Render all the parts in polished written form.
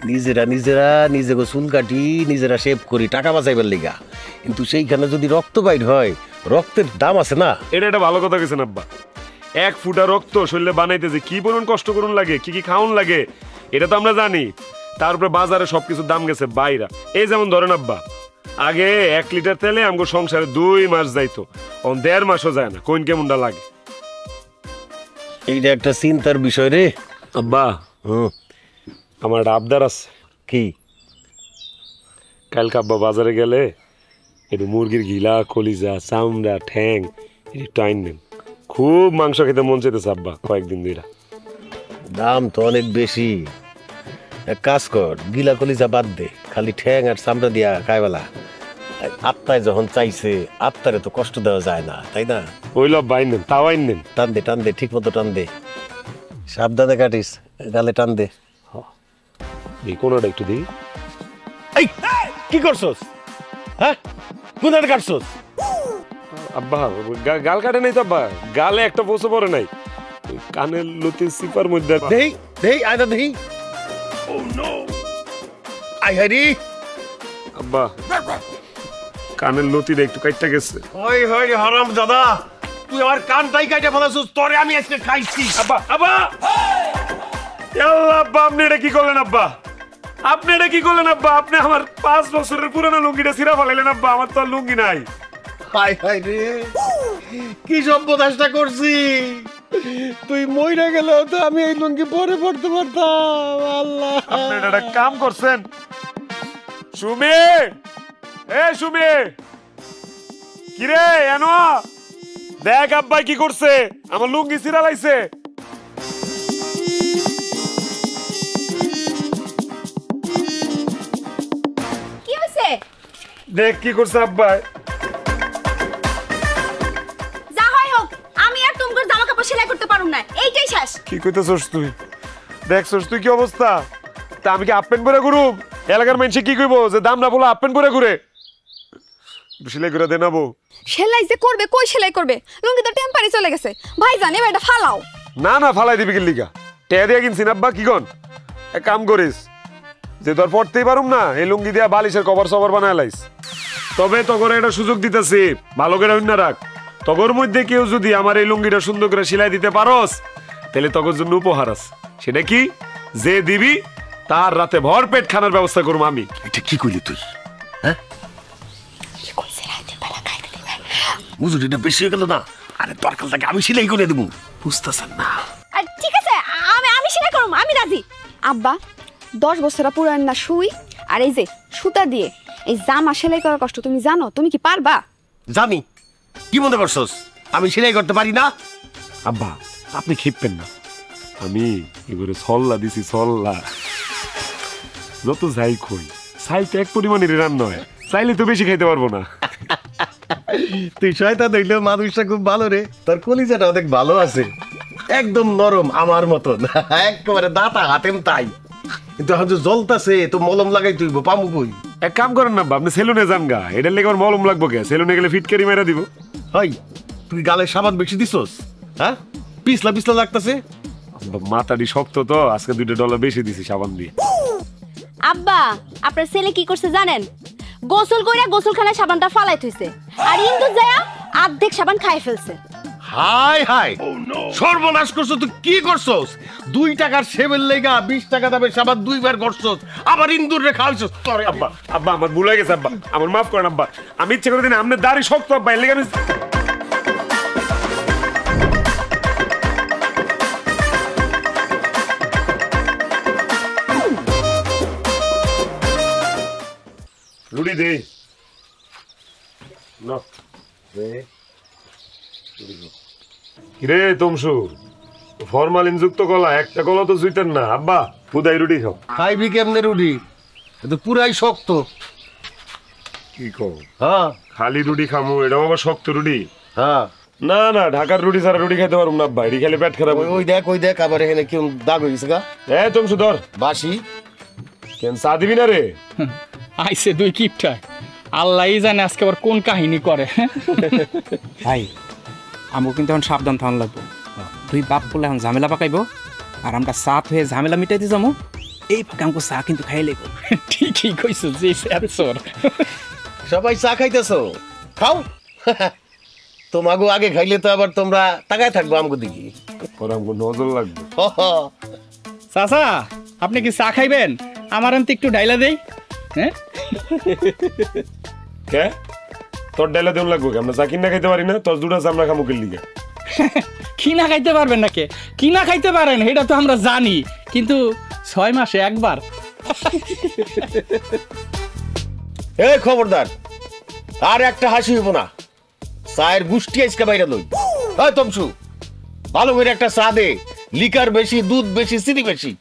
নিজেরা নিজেকে চুল কাটি নিজেরা শেভ করি টাকা বাঁচাইবার লিগা, কিন্তু সেইখানে যদি রক্ত বাইর হয় রক্তের দাম আছে না। এটা একটা ভালো কথা গেছেন আব্বা। 1 ফুটা রক্ত শরীরে বানাইতে যে কি পরিমাণ কষ্ট করুন লাগে, কি কি খাওয়ান লাগে এটা তো আমরা জানি। তারপরে বাজারে সবকিছুর দাম গেছে বাইরা। এই যেমন ধরেন আব্বা, আগে 1 লিটার তেলে আমগো সংসারে 2 মাস যাইতো, এখন 1.5 মাসও যায় না। কোন কেমনটা লাগে? এইটা একটা চিন্তার বিষয় রে আব্বা। আমার একটা আবদার আছে। কি? কালকে আব্বা বাজারে গেলে একটু মুরগির গিলা, কলিজা, চামড়া, ঠ্যাং একটু আইন নেন। খুব মাংস খেতে মন চাইতেছে আব্বা কয়েকদিন ধরে। দাম তো অনেক বেশি। এক কাজ কর, গিলা কলিজা বাদ দে, খালি ঠ্যাং আর চামড়া দিয়া খাইবেলা। আত্মায় যখন চাইছে আত্মারে তো কষ্ট দেওয়া যায় না, তাই না? ওইল আব্বা আইন নেন, তাও আইন নেন। টান দে ঠিক মতো টান দে, সাবধানে কাটিস, গালে টান দে। এই কোনটা একটু দিই। এই কি করছস? হ্যাঁ, কোনটা কাটছস? আব্বা গাল কাটে নাই তো আব্বা, গালে একটা পচে পড়ে নাই, কানের লতি সিপার মধ্যে। দেই আয়দা দেই। ও নো, আই হারি আব্বা কানের লতিটা একটু কাটতে গেছে। ওই হই হারাম দাদা, তুই আমার কানটাই কাটে ফেলাছস, তোরে আমি আজকে খাইছি। আব্বা আব্বা আব্বা আপনি এটা কি করলেন আব্বা? আপনি এটা কি করলেন আব্বা? আপনি আমার 5 বছরের পুরানো লুঙ্গিটা ছিঁড়া ফেলাইলেন আব্বা। আমার তো আর লুঙ্গি নাই। হাই হাই রে, কি সর্বনাশটা করছি। তুই মইরা গেলেও তো আমি এই লুঙ্গি পরে পড়তে পারতাম। আল্লাহ, আপনি একটা কাম করছেন। সুমি, এ সুমি, কিরে এনো দেখ আব্বাই কি করছে, আমার লুঙ্গি ছিঁড়া লাইছে। কি হইছে? দেখ কি করছে আব্বাই। যা হয় হোক, আমি আর তোমার জামা কাপড় সেলাই করতে পারুম না, এইটাই শেষ। কি কইতেছস তুই? দেখছস তুই কি অবস্থা? তা আমি কি আপেন পরে ঘুরুম? এলাকার মানুষে কি কইবো যে দাম না বলে আপেন পরে ঘুরে? সেলাই করে দেনাবো। সেলাই যে করবে, কই সেলাই করবে? লুঙ্গি তো টেম্পারি চলে গেছে। ভাই জানে এটা ফালাও। না না ফালাই দিবি কি লিগা? টেয়া দিয়া কিনছি না আব্বা। কি গন এক কাম করিস, যে তোর পড়তেই পারুম না, এই লুঙ্গি দিয়া বালিশের কভার সভার বানায় লাইস। তবে তগর একটা সুযোগ দিতেছি, ভালো করে অন্য রাখ। তগর মধ্যে কেউ যদি আমার এই লুঙ্গিটা সুন্দর করে সেলাই দিতে পারস, তাহলে তগর জন্য উপহার আছে। সেটা কি? যে দিবি তার রাতে ভর পেট খানার ব্যবস্থা করবো আমি। এটা কি কইলি তুই? হ্যাঁ, মজুরিটা বেশি হয়ে গেল না? আরে দরকারটাকে আমি সেলাই করে দেবো, বুঝতেছেন না? ঠিক আছে, আমি সেলাই করুম, আমি রাজি। আব্বা 10 বছর পুরান না সুই আর এই যে সুতা দিয়ে এই জামা সেলাই করার কষ্ট তুমি জানো? তুমি কি পারবা? জানি। কি মনে করছস আমি সেলাই করতে পারি না? আব্বা আপনি খেপবেন না, আমি এবারে সল্লা দিছি, সল্লা। যত যাই কই চাই তো এক পরিমাণের রান্না হয়, চাইলে তো বেশি খাইতে পারবো না। তুই শয়তান হইলেও মানুষটা খুব ভালো রে, তোর কলিজাটা অনেক ভালো আছে, একদম নরম আমার মতন, একেবারে দাঁতা হাতেম তাই। কিন্তু এখন যে জ্বলতাছে তো মলম লাগাই তুই পামু কই? এক কাম করেন না, আপনি সেলুনে যান গা, এটার লেগে আমার মলম লাগবো কে? সেলুনে গেলে ফিটকারি মেরা দিব। হাই, তুই গালে সাবান বেশি দিছস? হ্যাঁ, পিছলা পিছলা লাগতাছে। মাথাটি শক্ত তো, আজকে $2 বেশি দিছি সাবান দিয়ে। আব্বা আপনার ছেলে কি করছে জানেন? গোসল কইরা গোসলখানায় সাবানটা ফালাই থইছে, আর ইন্দু যায়া অর্ধেক সাবান খাই ফেলছে। হাই হাই, সর্বনাশ করছস। তুই কি করছস? 2 টাকার সেবের লেগা 20 টাকা দামের সাবান 2 বার করছস, আবার ইন্দুর রে খাওয়াইছস। তোরে আব্বা আব্বা আমার ভুল হয়ে গেছে আব্বা, আমার মাফ করেন আব্বা। আমি ইচ্ছে করে দিন আপনার দাড়ি শক্ত আব্বা, এর লেগে আমি রুটি দে না রে তমসু, ফরমালিন যুক্ত কলা, একটা কলা তো জুইতেন না আব্বা। খুদাই রুটি খাও। খাইবি কেমনে রুটি? এটা পুরাই শক্ত। কি কও? হ্যাঁ, খালি রুটি খামু, এটাও আবার শক্ত রুটি? হ্যাঁ। না না, ঢাকার রুটি ছাড়া রুটি খাইতে পারবো না আব্বা, এটি খেলে পেট খারাপ। ওই দেখ আবার এখানে কেউ দাগ হয়ে গেছে গা। হ্যাঁ তমসু ধর বাসি। কেন চা দিবি না রে? আইসে 2 কিপটা, আল্লাহই জানে আজকে আবার কোন কাহিনী করে। ভাই আমাকে কিন্তু এখন সাবধান থাকা লাগবো। 2 বাপ বলে এখন ঝামেলা পাকাইবো, আর আমরা সাথ হয়ে ঝামেলা মিটাইতে যাবো, এই ফাঁকে আমাকে চা কিন্তু খাই লাগবে। ঠিকই কইছো যে স্যার সবাই চা খাইতেছো, খাও। তোমাগো আগে খাইলে তো আবার তোমরা তাকায় থাকবো আমগো দিকে। ওরা আমাকে নজর লাগবে। চাচা আপনি কি চা খাইবেন? আমার আনতে একটু ডাইলা দেই। হ্যাঁ কে তোর ডাইলা দেন লাগবে? আমরা চা কিনা খাইতে পারি না, তোর দুটা চামড়া খামুকের লিগে। কিনা খাইতে পারবেন নাকি? কিনা খাইতে পারেন এটা তো আমরা জানি, কিন্তু 6 মাসে একবার। এই খবরদার, আর একটা হাসি হইব না। চায়ের গুষ্টি আজকে বাইরে লই। হয় তমসু, ভালো করে একটা চা দে। লিকার বেশি, দুধ বেশি, চিনি বেশি।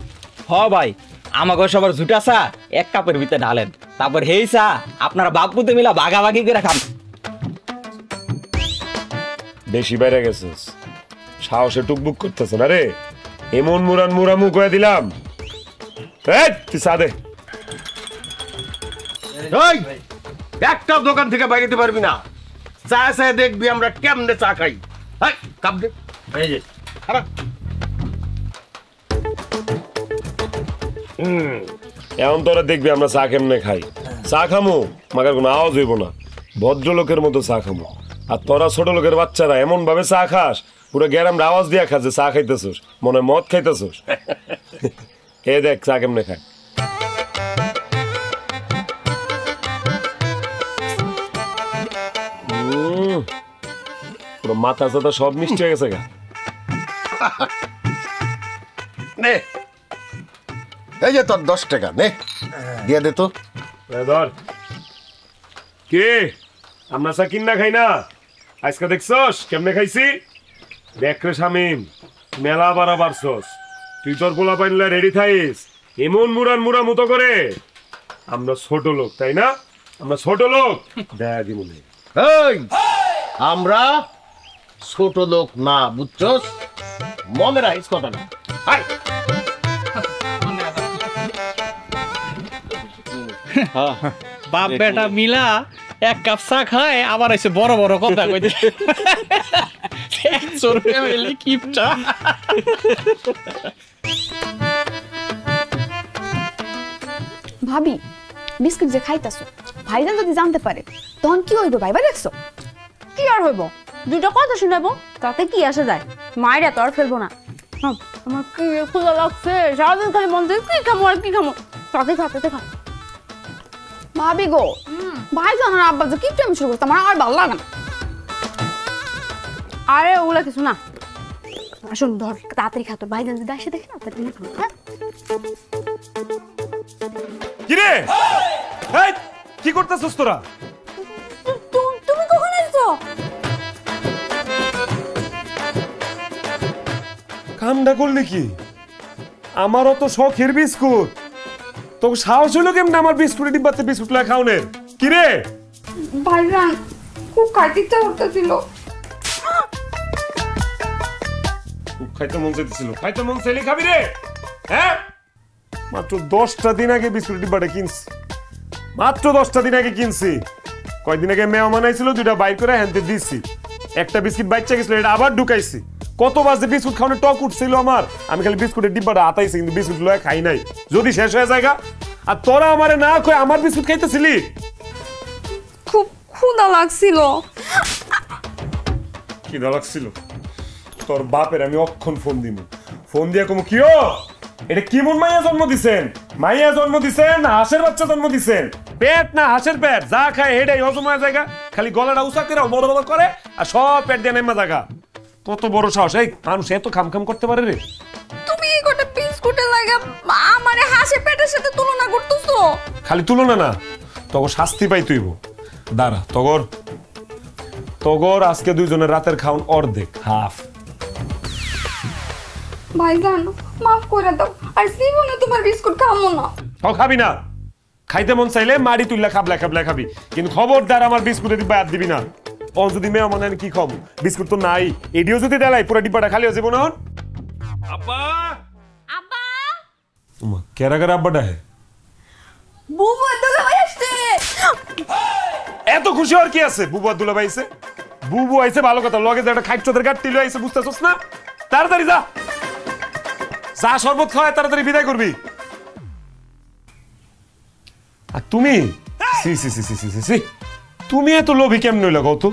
হ ভাই, আমাকে সবার ঝুটা চা 1 কাপের ভিতরে ঢালেন, তারপর হেই চা আপনারা বাপুতে মিলা ভাগাভাগি করে খান। বেশি বাইরে গেছিস, সাহসে টুকবুক করতেছ না রে। এমন মুরামু করে দিলাম। তুই চা দে। এই, একটা দোকান থেকে বাইরে যেতে পারবি না। চা চায় দেখবি আমরা কেমনে চা খাই। এই, কাপ দে। এই যে খারাপ। এখন তোরা দেখবি আমরা চা কেমনে খাই। চা খামো মাগার কোনো আওয়াজ হইব না, ভদ্রলোকের মতো চা খামো। আর তোরা ছোট লোকের বাচ্চারা এমন ভাবে চা খাস, পুরো গ্যারামরা আওয়াজ দিয়া খাস যে চা খাইতেছোস, মনে হয় মদ খাইতেছোস। এ দেখ চা কেমনে খায়। পুরো মাথা চাথা সব মিষ্টি হয়ে গেছে গা। নে, এই যে তোর 10 টাকা নে, দিয়ে দে তো। ধর কে আমরা চা কিনা খাই না, আজকে দেখছস কেমনে খাইছি। দেখ রে শামিম, মেলা বাড়াবার সস, তুই তোর পোলা পাইনলা রেডি থাইস। এমন মুরা মতো করে। আমরা ছোট লোক তাই না, আমরা ছোট লোক। দেয়া দি মনে এই, আমরা ছোট লোক না, বুঝছস? মনে রাখিস কথাটা। হাই, বাপ বেটা মিলা 1 কাপ চা খায়, আবার এসে বড় বড় কথা কইতে। ফ্যামিলি কিপটা। ভাবি বিস্কুট যে খাইতাছো, ভাইজান যদি জানতে পারে তখন কি হইব ভাইবা দেখছো? কি আর হইব, দুটো কথা শুনাবো, তাতে কি আসে যায়। মায়ের এত আর ফেলবো না। আমার কি ক্ষুধা লাগছে, সারাদিন খালি মন থেকে কি খামো আর কি খামো, তাতে খা। ভাবি গো, ভাইজান আর আব্বা যে কিপটা আমি শুরু করতে আমার আর ভালো লাগে না। আরে ওগুলা কিছু না, শোন ধর তাড়াতাড়ি খা, তোর ভাইজান যদি আসে দেখে না তাড়াতাড়ি খাবো। হ্যাঁ কিরে কি করতেছস তোরা? তুমি কখন এসছো? কামটা করলি কি? আমারও তো শখের বিস্কুট, তো সাহস হলো কেমন আমার বিস্কুটের ডিব্বাতে বিস্কুট লাগা খাওনের? কিরে ভাইজান খুব খাইতে হতেছিল। খাইতে মন চাইতেছিল, খাইতে মন চাইলে খাবি রে। হ্যাঁ মাত্র 10টা দিন আগে বিস্কুটের ডিব্বাটা কিনছি, মাত্র 10টা দিন আগে কিনছি। কয়েকদিন আগে মেহমান আইছিল, 2টা বাইর করে হ্যান্ডে দিচ্ছি। একটা বিস্কুট বাচ্চা গেছিল, এটা আবার ঢুকাইছি। কত বাজে বিস্কুট খাওয়ানো টক উঠছিল আমার, আমি খালি বিস্কুটের ডিব্বাটা আতাইছি, কিন্তু বিস্কুট লয়ে খাই নাই। যদি শেষ হয়ে যায় আর তোরা আমারে না কই আমার বিস্কুট খাইতেছিলি। খুব ক্ষুধা লাগছিল। কি লাগছিল? তোর বাপের আমি অক্ষণ ফোন দিয়ে কমু কিও এটা কেমন মাইয়া জন্ম দিছেন? মাইয়া জন্ম দিছেন না হাঁসের বাচ্চা জন্ম দিছেন? পেট না হাঁসের পেট, যা খায় হেডাই হজম হয়ে জায়গা, খালি গলাটা উঁচা করে বড় বড় করে আর সব পেট দিয়ে নেমা জায়গা। কত বড় সাহস, এই মানুষ এত খাম করতে পারে রে? তুমি এই গোটা বিস্কুটের লাগা আমারে হাঁসের পেটের সাথে তুলনা করতেছো? খালি তুলনা না, তগর শাস্তি পাই তুইব। দাঁড়া, তগর আজকে দুইজনের রাতের খাওন অর্ধেক, হাফ। ভাইজান মাফ করে দাও, আর জীবনে তোমার বিস্কুট খাবো না। খাবি না? খাইতে মন চাইলে মাড়ি তুললে খাবলা খাবি, কিন্তু খবরদার আমার বিস্কুটের ডিব্বা আর দিবি না। ও যদি মেয়ে মানে কি খাবো, বিস্কুট তো নাই। এডিও যদি দেলাই পুরো ডিব্বাটা খালি হয়ে যাবো না। আব্বা আব্বা কেরা আব্বাটা হে বুবু দুলাভাই আসছে। এত খুশি আর কি আছে? বুবু দুলাভাই আইছে, বুবু আইছে ভালো কথা, লগে যে একটা খাইচোদের গাট টিলো আইছে, বুঝতেছস না? তাড়াতাড়ি যা, যা শরবত খাওয়ায় তাড়াতাড়ি বিদায় করবি। আর তুমি সি সি সি সি সি সি সি তুমি এত লোভী কেমন হইলো কত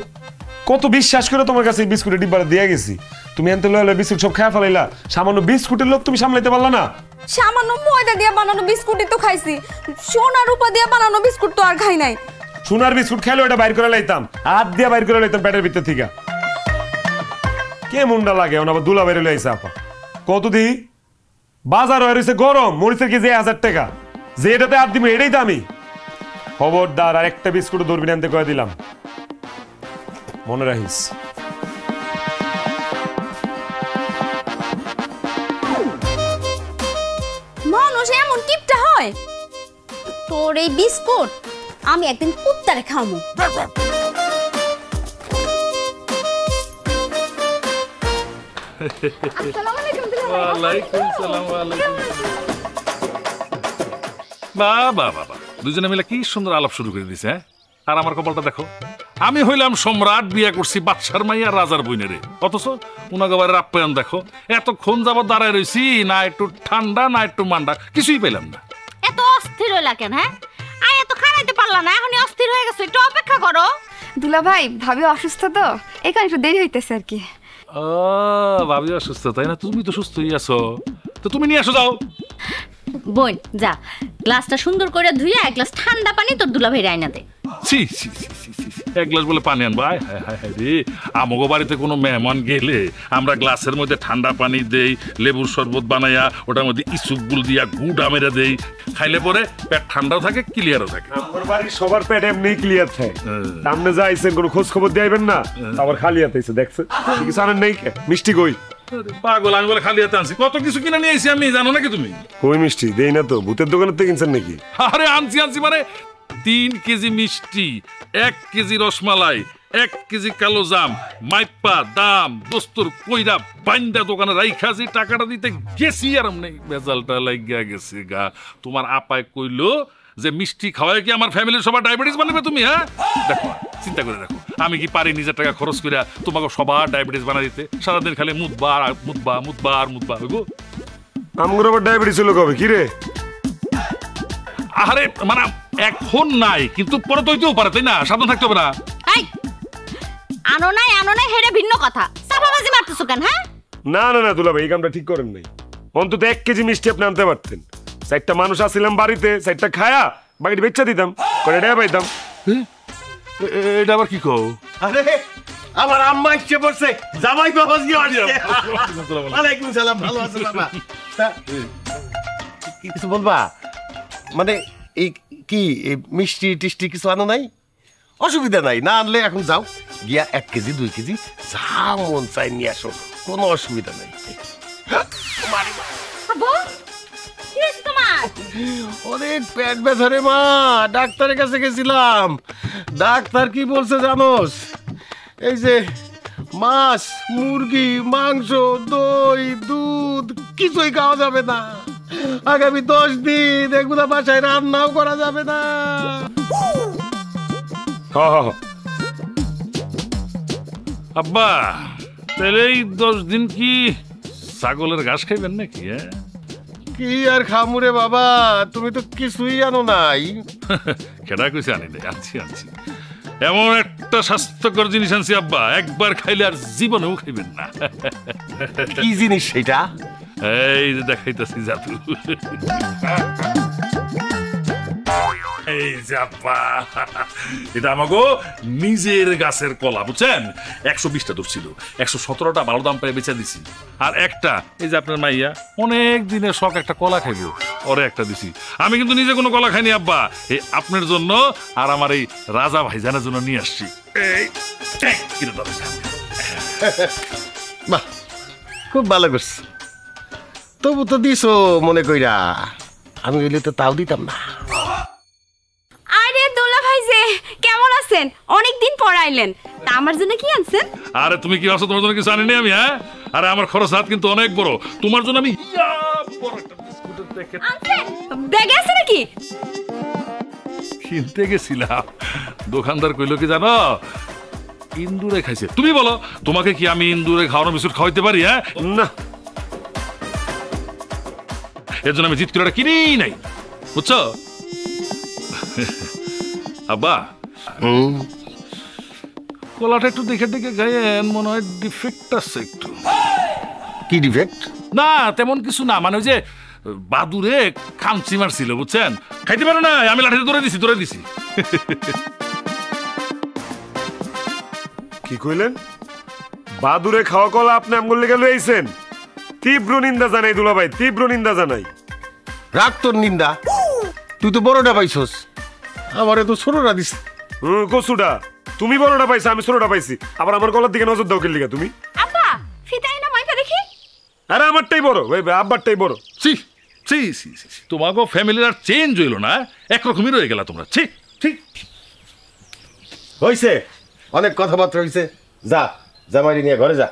কত বিশ্বাস করে তোমার কাছে এই বিস্কুটের ডিব্বাটা দিয়ে গেছি তুমি এনতে লইলে বিস্কুট সব খেয়ে ফেলাইলা সামান্য বিস্কুটের লোভ তুমি সামলাইতে পারলা না সামান্য ময়দা দিয়ে বানানো বিস্কুটই তো খাইছি, সোনা রূপা দিয়ে বানানো বিস্কুট তো আর খাই নাই। সোনার বিস্কুট খেলে ওটা বাইর করে লাইতাম, হাত দিয়ে বাইর করে লাইতাম পেটের ভিতর থেকে। কে মুন্ডা লাগে আবার দুলা বাইরে লাইছে আপা কত দি বাজার হয়ে রয়েছে গরম মরিচের কেজি 1000 টাকা, যে এটাতে হাত দিবে এটাই দামি। খবরদার আর একটা বিস্কুট ধরবি আনতে কয়ে দিলাম, মনে রাখিস। মানুষ এমন কিপটা হয়? তোর এই বিস্কুট আমি একদিন কুত্তারে খামু। বাবা দুজনে মিলে কি সুন্দর আলাপ শুরু করে দিছে। আর আমার কপালটা দেখো, আমি হইলাম সম্রাট, বিয়ে করছি বাদশার মাইয়া রাজার বইনেরে, অথচ উনাগবারের আপ্যায়ন দেখো। এতক্ষণ যাবত দাঁড়ায় রয়েছি, না একটু ঠান্ডা না একটু মান্ডা, কিছুই পেলাম না। এত অস্থির হইলা কেন? হ্যাঁ আয় এত খারাইতে পারলা না, এখনই অস্থির হয়ে গেছে, একটু অপেক্ষা করো। দুলা ভাই ভাবি অসুস্থ তো, এই কারণে একটু দেরি হইতেছে আর কি। ও ভাবি অসুস্থ, তাই না? তুমি তো সুস্থই আছো, তো তুমি নিয়ে আসো যাও। বোন যা, গ্লাসটা সুন্দর করে ধুইয়া এক গ্লাস ঠান্ডা পানি তোর দুলাভাই রাইনা দে। ছি ছি ছি ছি ছি, এক গ্লাস বলে পানি আনবো? হায় হায় হায় রে, আমগো বাড়িতে কোনো মেহমান গেলে আমরা গ্লাসের মধ্যে ঠান্ডা পানি দেই, লেবুর শরবত বানাইয়া ওটার মধ্যে ইসুকগুল দিয়া গুড় আমেরা দেই, খাইলে পরে পেট ঠান্ডাও থাকে ক্লিয়ারও থাকে। আমার বাড়ির সবার পেট এমনি ক্লিয়ার থাকে, সামনে যাইছেন কোনো খোঁজ খবর দিবেন না, আবার খালি হাতে আইছে দেখছে কিছু আনেন নাই কে? মিষ্টি কই? পাগল, আমি বলে খালি হাতে আনছি? কত কিছু কিনে নিয়ে আইছি আমি, জানো নাকি তুমি? কই মিষ্টি দেই না তো, ভূতের দোকানের থেকে কিনছেন নাকি? আরে আনছি আনছি মানে 3 কেজি মিষ্টি, 1 কেজি রসমালাই, 1 কেজি কালো জাম, মাইপা দাম দোস্তর কইরা বাইন্দা দোকানে রাইখা যে টাকাটা দিতে গেছি আর এমনি বেজালটা লাগিয়া গেছে গা। তোমার আপায় কইলো যে মিষ্টি খাওয়ায় কি আমার ফ্যামিলির সবার ডায়াবেটিস বানাবে তুমি? হ্যাঁ দেখো, চিন্তা করে দেখো, আমি কি পারি নিজের টাকা খরচ করে তোমাকে সবার ডায়াবেটিস বানা দিতে? সারাদিন খালি মুদবা আর মুদবা মুদবা আর মুদবা গো। আমগোর আবার ডায়াবেটিস হলো কবে কি রে? আরে মানে এখন নাই, কিন্তু পরে তো হইতেও পারে, তাই না? সাবধান থাকতে হবে না? এই আনো নাই হেরে ভিন্ন কথা, চাপাবাজি মারতেছো কেন? হ্যাঁ না না না দুলাভাই, এই কামটা ঠিক করেন নাই। অন্তত 1 কেজি মিষ্টি আপনি আনতে পারতেন। 4টা মানুষ আসছিলাম বাড়িতে, 4টা খায়া বাকিটা বেচা দিতাম, করে টাকা পাইতাম। এটা আবার কি কও? আরে আমার আম্মা ইচ্ছে পড়ছে, জামাই বাবা গিয়ে আসছে। ওয়ালাইকুম সালাম, ভালো আছো বাবা? কিছু বলবা? মানে এই কি মিষ্টি টিষ্টি কিছু আনো নাই? অসুবিধা নাই, না আনলে এখন যাও গিয়া 1 কেজি 2 কেজি যা মন চাই নিয়ে আসো, কোনো অসুবিধা নাই। অনেক পেট ব্যথা রে মা, ডাক্তারের কাছে গেছিলাম। ডাক্তার কি বলছে জানোস? এই যে মাছ, মুরগি, মাংস, দই, দুধ কিছুই খাওয়া যাবে না। আগামী 10 দিন এগুলা বাসায় রান্নাও করা যাবে না। আব্বা তাহলে এই 10 দিন কি ছাগলের ঘাস খাইবেন নাকি? হ্যাঁ কি আর খামুরে বাবা, তুমি তো কিছুই আনো নাই। কেডা কইছে আনি নাই? আনছি আনছি, এমন একটা স্বাস্থ্যকর জিনিস আনছি আব্বা, একবার খাইলে আর জীবনেও খাইবেন না। কি জিনিস সেটা? এই যে দেখাইতেছি জাদু। এই যে আব্বা, এটা আমাগো নিজের গাছের কলা, বুঝছেন? 120টা ধরছিল, 117টা ভালো দাম পেয়ে বেচা দিছি। আর একটা এই যে আপনার মাইয়া অনেক দিনের শখ একটা কলা খাইবো, ওরে একটা দিছি। আমি কিন্তু নিজে কোনো কলা খাইনি আব্বা, এই আপনার জন্য আর আমার এই রাজা ভাইজানের জন্য নিয়ে আসছি। এই কিনে দাও। বাহ, খুব ভালো করছো। তবু তো দিছো মনে কইরা, আমি গেলে তো তাও দিতাম না। আরে দুলা ভাই যে কেমন আছেন? অনেকদিন পর আইলেন, তা আমার জন্য কি আনছেন? আরে তুমি কি ভাবছো তোমার জন্য কিছু আনিনি আমি? হ্যাঁ আরে আমার খরচ হাত কিন্তু অনেক বড়, তোমার জন্য আমি বড় একটা বিস্কুটের প্যাকেট আনছেন। ব্যাগে আছে নাকি? কিনতে গেছিলাম, দোকানদার কইলো কি জানো, ইন্দুরে খাইছে। তুমি বলো, তোমাকে কি আমি ইন্দুরে খাওয়ানো বিস্কুট খাওয়াইতে পারি? হ্যাঁ না, এর জন্য আমি জিত করে কিনেই নাই, বুঝছো? আব্বা কলাটা একটু দেখে দেখে গায়েন, মনে হয় ডিফেক্ট আছে একটু। কি ডিফেক্ট? না তেমন কিছু না, মানে ওই যে বাদুরে খামচি মারছিল বুঝছেন, খাইতে পারো না, আমি লাঠিতে ধরে দিছি। কি কইলেন? বাদুরে খাওয়া কলা আপনি আমগুল লেগে লইছেন? তীব্র নিন্দা জানাই দুলাভাই, তীব্র নিন্দা জানাই। রাগ তোর নিন্দা, তুই তো বড়টা পাইছস, আমারে তো ছোটটা দিস। কসুটা তুমি বড়টা পাইছো, আমি ছোটটা পাইছি, আবার আমার গলার দিকে নজর দাও কেলিগা তুমি? আব্বা ফিতাই না মাইপা দেখি। আরে আমারটাই বড়, আব্বারটাই বড়। ছি ছি ছি ছি, তোমাকে ফ্যামিলির আর চেঞ্জ হইলো না, একরকমই রয়ে গেলা তোমরা। ছি ছি। হইছে, অনেক কথাবার্তা হইছে, যা জামাইরে নিয়ে ঘরে যা।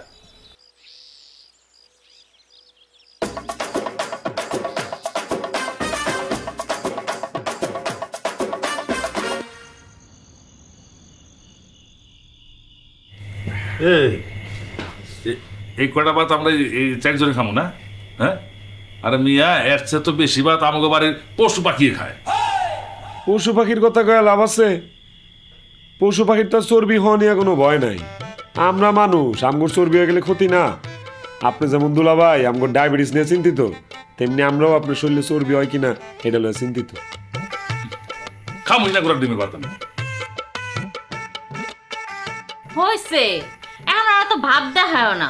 এই কয়টা ভাত আমরা এই চারজনে খামো না? হ্যাঁ, আরে মিয়া এর চেয়ে তো বেশি ভাত আমাকে বাড়ির পশু পাখি খায়। পশু পাখির কথা কয়ে লাভ আছে? পশু পাখির তো চর্বি হওয়া নিয়ে কোনো ভয় নাই। আমরা মানুষ, আমগুর চর্বি হয়ে গেলে ক্ষতি না। আপনি যেমন দুলাভাই আমগুর ডায়াবেটিস নিয়ে চিন্তিত, তেমনি আমরাও আপনার শরীরে চর্বি হয় কিনা এটা নিয়ে চিন্তিত। খামুই না করে ডিমের ভাত আমি। হয়েছে, এখন আর তো ভাব দেখায় না।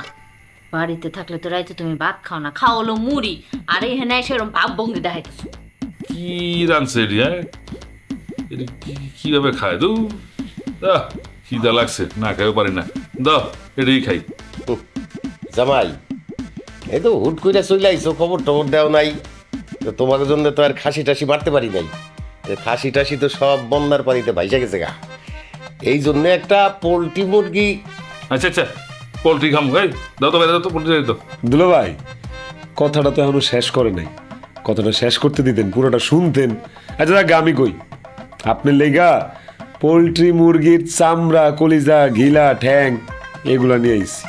বাড়িতে থাকলে তো রাইতে তুমি ভাত খাও না, খাও হলো মুড়ি, আর এখানে সেরকম ভাব ভঙ্গি দেখাইতেছো। কি রানছে এটি? হ্যাঁ, এটি কিভাবে খায়? দু খিদা লাগছে, না খাইও পারি না, দাও এটাই খাই। জামাই এই তো হুট করে চলে আইছো, খবর টবর দেও নাই, তো তোমার জন্য তো আর খাসি টাসি মারতে পারি নাই। খাসি টাসি তো সব বন্যার পানিতে ভাইসা গেছে গা, এই জন্য একটা পোলট্রি মুরগি। আচ্ছা আচ্ছা, পোলট্রি খাম, এই দাও তো, দাও তো পোলট্রি দাও। দুলাভাই কথাটা তো এখনো শেষ করে নাই, কথাটা শেষ করতে দিতেন, পুরোটা শুনতেন। আচ্ছা দেখ আমি কই, আপনার লেগা পোলট্রি মুরগির চামড়া, কলিজা, ঘিলা, ঠ্যাং এগুলা নিয়ে আইছি।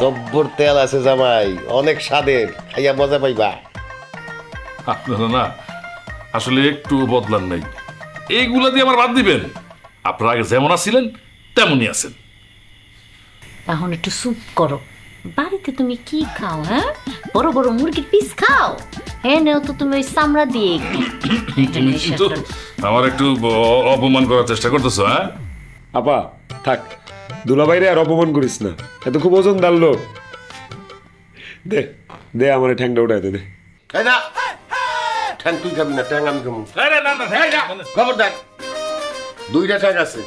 জব্বর তেল আছে জামাই, অনেক স্বাদের, খাইয়া মজা পাইবা। আপনারা না আসলে একটু বদলান নাই, এইগুলা দিয়ে আমার বাদ দিবেন। আপনারা আগে যেমন আছিলেন তেমনই আছেন। এখন একটু স্যুপ করো। বাড়িতে তুমি কি খাও? হ্যাঁ, বড় বড় মুরগির পিস খাও। হ্যাঁ, নেও তো তুমি ওই চামড়া দিয়ে কিন্তু আমার একটু অপমান করার চেষ্টা করতেছো। হ্যাঁ আপা থাক, দুলাভাইরে আর অপমান করিস না, এত খুব ওজনদার লোক। দে দে আমার ঠ্যাংটা উঠাই দে। এই না, ঠ্যাং তুই খাবি না, ঠ্যাং আমি খাবো। খবরদার, দুইটা ঠ্যাং আছে,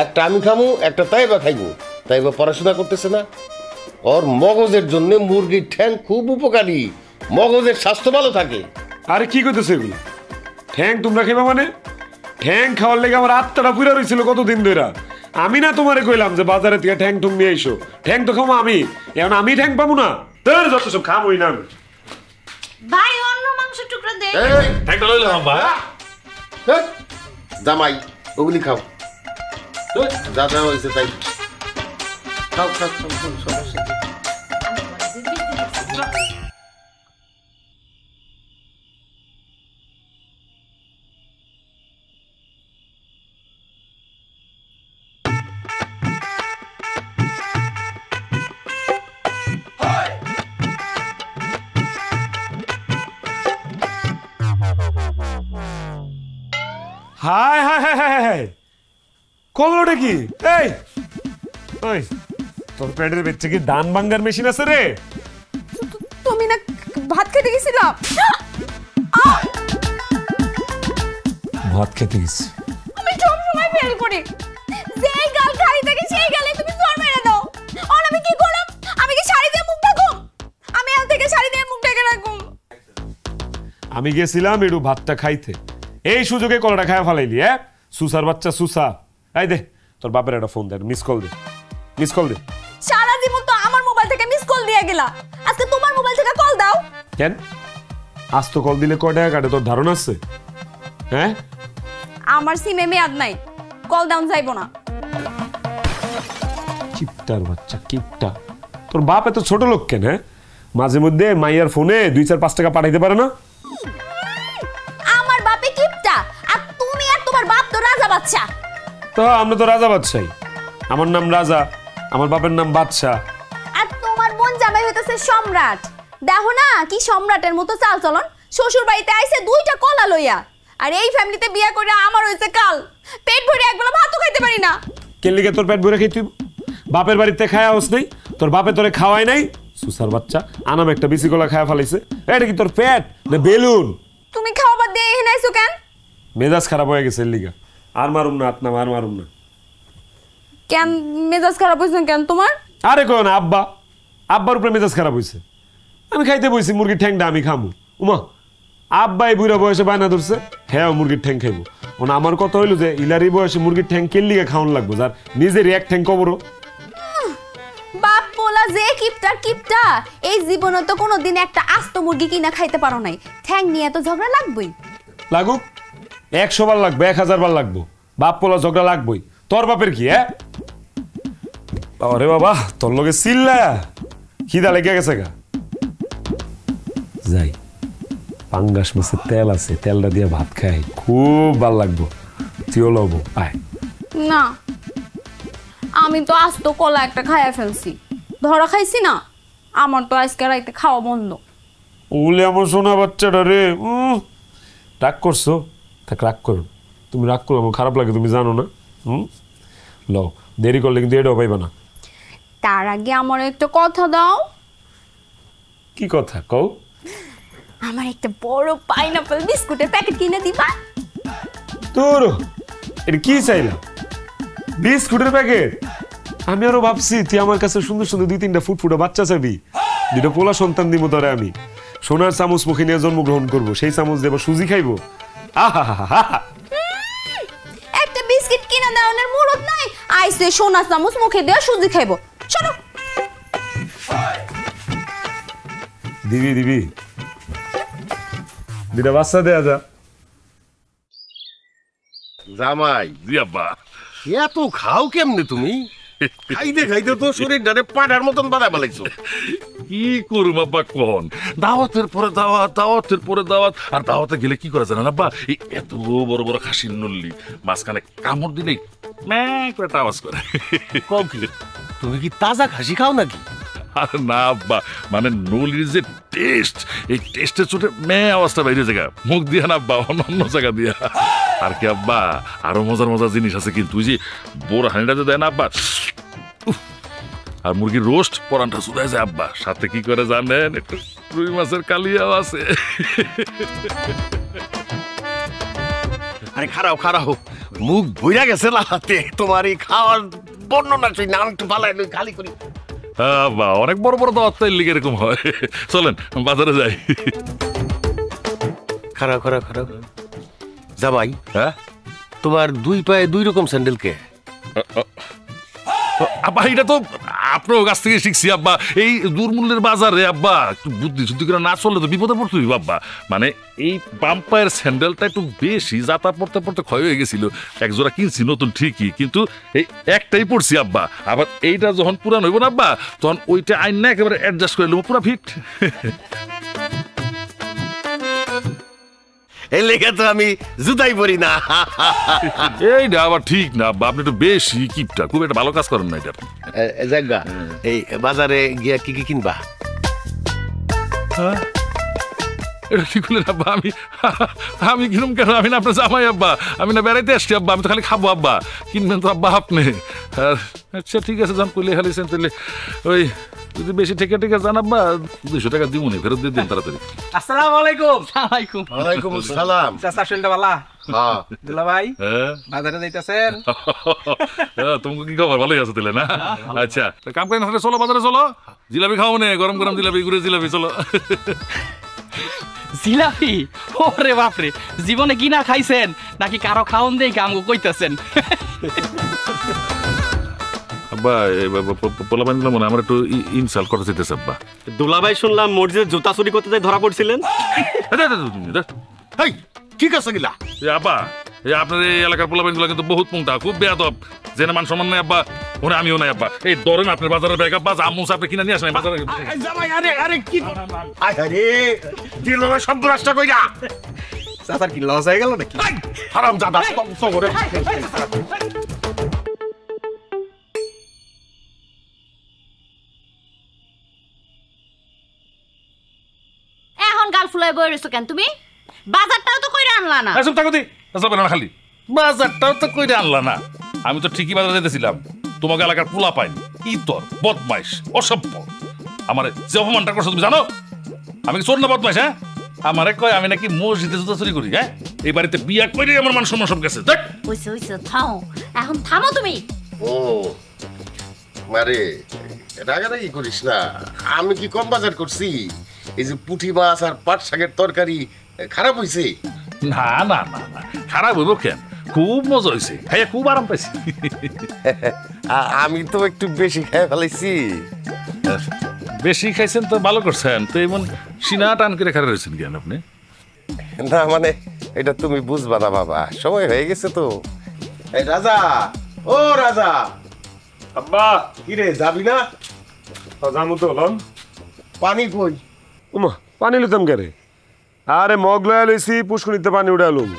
একটা আমি খামু, একটা তাইবা খাইবো। তাইবা পড়াশোনা করতেছে না, ওর মগজের জন্য মুরগির ঠ্যাং খুব উপকারী, মগজের স্বাস্থ্য ভালো থাকে। আরে কি করতেছে এগুলো? ঠ্যাং তোমরা খেবা মানে? ঠ্যাং খাওয়ার লেগে আমার আত্মাটা পুরা রয়েছিল কতদিন ধরে। আমি না তোমারে কইলাম যে বাজারে থেকে ঠ্যাং ঠুং নিয়ে এসো, ঠ্যাং তো খাবো আমি, এখন আমি ঠ্যাং পাবো না? তোর যত সব খাবোই না আমি। ভাই অন্য মাংস টুকরা দে। ঠ্যাংটা লইলাম ভাই। জামাই ওগুলি খাও, যা যা হয়েছে তাই খাও খাও খাও, সমস্যা নেই। High high high high high, কলটা কি? এই ওই তোর পেটের ভেতরে কি ধান ভাঙ্গার মেশিন আছে রে? তুমি না ভাত খেতে গেছিলা? ভাত খেতে গেছি আমি সব সময় ফেল করি, যেই গাল খালি থাকে সেই গালে তুমি জোর মেরে দাও। আর আমি কি করলাম? আমি কি শাড়ি দিয়ে মুখ ঢাকুম? আমি আজ থেকে শাড়ি দিয়ে মুখ ঢেকে রাখুম। আমি গেছিলাম একটু ভাতটা খাইতে, এই সুযোগে কলাটা খায় ফেলাইলি। হ্যাঁ সুসার বাচ্চা সুসা। এই দে তোর বাপের একটা ফোন দে, মিস কল দে, মিস কল দে। সারা জীবন তো আমার মোবাইল থেকে মিস কল দিয়ে গেলা, আজকে তোমার মোবাইল থেকে কল দাও। কেন আজ তো কল দিলে কয় টাকা কাটে তোর ধারণা আছে? হ্যাঁ আমার সিমে মেয়াদ নাই, কল ডাউন যাইবো না। কিপটার বাচ্চা কিপটা, তোর বাপ এত ছোট লোক কেন? হ্যাঁ মাঝে মধ্যে মাইয়ার ফোনে 2-4-5 টাকা পাঠাইতে পারে না? আমার বাপে কিপটা, আর তুমি আর তোমার বাপ তো আমরা তো রাজা বাদশাহী, আমার নাম রাজা, আমার বাপের নাম বাদশাহ। আর তোমার বোন জামাই হইতেছে সম্রাট। দেখো না কি সম্রাটের মতো চাল চলন, শ্বশুর বাড়িতে আইছে 2টা কলা লইয়া, আর এই ফ্যামিলিতে বিয়া করে আমার হইছে কাল, পেট ভরে একবেলা ভাতও খাইতে পারি না। কেলিকে তোর পেট ভরে খাইতে বাপের বাড়িতে খায়া হোস নেই, তোর বাপে তোরে খাওয়াই নাই, সুসার বাচ্চা আনাম একটা বিসি কলা খায়া ফেলাইছে। এটা কি তোর পেট না বেলুন? তুমি খাওয়াবার দিয়ে এখানে আইছো কেন? মেজাজ খারাপ হয়ে গেছে লিগা। আর মারুম না, আর মারুম না। কেন মেজাজ খারাপ হইছে কেন তোমার? আরে কো না, আব্বার উপরে মেজাজ খারাপ হইছে। আমি খাইতে বইছি মুরগির ঠ্যাংটা আমি খামু। উমা আব্বা এই বুড়া বয়সে বায়না ধরছে হ্যাঁ মুরগির ঠ্যাং খাইবো। ওনা আমার কথা হইলো যে ইলারি বয়সে মুরগির ঠ্যাং কেলিগা খাওয়ান লাগবো, যার নিজের এক ঠ্যাং কবরো। বাপ পোলা যে কিপটা এই জীবনে তো কোনোদিন একটা আস্ত মুরগি কিনা খাইতে পারো নাই, ঠ্যাং নিয়ে তো ঝগড়া লাগবেই। লাগুক 100 বার লাগবে, 1000 বার লাগবো, বাপ পোলা ঝগড়া লাগবই। তোর বাপের কি? হ্যাঁ আরে বাবা তোর লগে চিল্লা খিদা লেগে গেছে গা। যাই পাঙ্গাস মাছের তেল আছে, তেলটা দিয়ে ভাত খাই, খুব ভাল লাগবো। তুইও লবো আয়। না আমি তো আস্ত কলা একটা খাইয়া ফেলছি, ধরা খাইছি না, আমার তো আজকে রাইতে খাওয়া বন্ধ। ওলে আমার সোনা বাচ্চাটা রে, রাগ করছো? থাক রাগ করো, তুমি রাগ করো আমার খারাপ লাগে, তুমি জানো না। লও দেরি করলে কিন্তু এটাও পাইবা না। তার আগে আমার একটা কথা দাও। কি কথা কও? আমার একটা বড় পাইনাপল বিস্কুটের প্যাকেট কিনে দিবা? তোর এটা কি চাইলাম? বিস্কুটের প্যাকেট? আমি আরো ভাবছি তুই আমার কাছে সুন্দর সুন্দর 2-3টা ফুটফুটা বাচ্চা চাবি, 2টা পোলা সন্তান দিব তোরে আমি। সোনার চামচ মুখে নিয়ে জন্মগ্রহণ করবো, সেই চামচ দেব সুজি খাইবো। একটা বিস্কিট কিনে দেওয়ার মুরত নাই, আইসে সোনার চামচ মুখে দেওয়া সুজি খাইবো। চলো দিবি 2টা বাচ্চা দেয়া যা। জামাই জি আব্বা। এত খাও কেমনে তুমি? খাইতে তো শরীর ডারে পাটার মতন বাধা বালাইছো। কি করুম আব্বা কোন, দাওয়াতের পরে দাওয়াত, আর দাওয়াতে গেলে কি করে জানেন আব্বা, এই এত বড় বড় খাসির নল্লি মাঝখানে কামড় দিলেই ম্যাঁ করে একটা আওয়াজ করে। কও কি তুমি কি তাজা খাসি খাও নাকি? আরে না আব্বা, মানে নলির যে টেস্ট, এই টেস্টের চোটে মেয়ে আওয়াজটা বাইরে জায়গা মুখ দিয়া না আব্বা, অন্য জায়গা দিয়া। আর কি আব্বা আরো মজার জিনিস আছে কিন্তু, ওই যে বড় হাঁড়িটা যে দেয় না আব্বা, আর মুরগির রোস্ট পরানটা শুধায় যায় আব্বা, সাথে কি করে জানেন, একটু রুই মাছের কালিয়াও আছে। আরে খারাও মুখ বইরা গেছে লাহাতে তোমার এই খাওয়ার বর্ণনা শুই না, আমি একটু পালাই খালি করি। আব্বা অনেক বড় দাওয়াত তো লিগে এরকম হয়। চলেন বাজারে যাই। খারাপ জামাই, হ্যাঁ তোমার 2 পায়ে 2 রকম স্যান্ডেল কে? আব্বা এটা তো আপনার কাছ থেকে শিখছি আব্বা, এই দুর্মূল্যের বাজারে আব্বা একটু বুদ্ধি করে না চললে তো বিপদে পড়তে হইব আব্বা। মানে এই বাম পায়ের স্যান্ডেলটা একটু বেশি যাতা পড়তে ক্ষয় হয়ে গেছিল, এক জোড়া কিনছি নতুন ঠিকই, কিন্তু এই একটাই পড়ছি আব্বা। আবার এইটা যখন পুরান হইব না আব্বা, তখন ওইটা আইন না একেবারে অ্যাডজাস্ট করে নেবো পুরা ফিট। এই লেগে তো আমি জুতাই পরি না। এইটা আবার ঠিক না আব্বা, আপনি একটু বেশি কিপটা, খুব একটা ভালো কাজ করেন না এটা। জায়গা এই বাজারে গিয়া কি কিনবা? এটা ঠিক হলেন আব্বা, আমি কিনুম কেন? আমি না আপনার জামাই আব্বা, আমি না বেড়াইতে আসছি আব্বা, আমি তো খালি খাবো আব্বা, কিনবেন তো আব্বা আপনি। আচ্ছা ঠিক আছে, যান কইলে খালিছেন, তাহলে ওই যদি বেশি ঠেকে যান আব্বা 200 টাকা দিব নি, ফেরত দিয়ে দিন তাড়াতাড়ি। আসসালামু আলাইকুম। ওয়ালাইকুম আসসালাম। চাচা শরীরটা ভালো? হ্যাঁ দুলা ভাই হ্যাঁ বাজারে যাইতাছেন? তোমাকে কি খবর? ভালোই আছে তাহলে না? আচ্ছা কাম করেন, চলো বাজারে চলো, জিলাপি খাও নে, গরম জিলাপি, গুড়ের জিলাপি, চলো। জিলাপি? ওরে বাপরে, জীবনে কি না খাইছেন নাকি কারো খাওন দেই কাম কইতাছেন? আব্বা পোলা বানিলাম মনে আমার একটু ইনসাল্ট করতে চাইতেছে আব্বা। দুলাভাই শুনলাম মসজিদে জুতা চুরি করতে যাই ধরা পড়ছিলেন। কি কাছে গিলা? আব্বা আপনার এই এলাকার পোলা বানিগুলো কিন্তু বহুত মুংটা, খুব বেয়াদব, জেনে মান সম্মান নাই আব্বা, ওনে আমিও নাই আব্বা। এই ধরেন আপনার বাজারের ব্যাগ আব্বা, আমুস আপনি কিনে নিয়ে আসেন বাজারে। জামাই আরে কি আরে দিল না সব রাস্তা কইরা। চাচার কি লস হয়ে গেল নাকি? হারাম জাদা সব করে লয়ে বই রইছো কেন তুমি? বাজারটাও তো কইরা আনলা না। চুপ থাকো দি, যাবে না খালি বাজারটাও তো কইরা আনলা না। আমি তো ঠিকই বাজারে যেতেছিলাম, তোমাকে এলাকার পোলা পাইনি, ইতর বদমাইশ অসভ্য আমার যে অপমানটা করছো তুমি জানো? আমি কি চোর না বদমাইশ? হ্যাঁ, আমারে কয় আমি নাকি মসজিদে জুতা চুরি করি। হ্যাঁ, এই বাড়িতে বিয়া করে আমার মান সম্মান সব গেছে। দেখ হইছে হইছে, থামো এখন, থামো তুমি। ও মারে, রাগারাগি করিস না। আমি কি কম বাজার করছি? এই যে পুঁটি মাছ আর পাট শাকের তরকারি খারাপ হইছে? না না না না, খারাপ হইব কেন? খুব মজা হয়েছে, খাইয়া খুব আরাম পাইছি। আমি তো একটু বেশি খাই ফেলাইছি। বেশি খাইছেন তো ভালো করছেন, তো এমন সিনা টান করে খারাপ রয়েছেন কেন আপনি? না মানে এটা তুমি বুঝবা না বাবা, সময় হয়ে গেছে তো। এই রাজা, ও রাজা। আব্বা কি রে, যাবি না? জামু তো হলাম। পানি কই? উমা, পানি লইতাম কে রে? আরে মগ লয়া লইছি, পুষ্করিতে পানি উড়ালুম।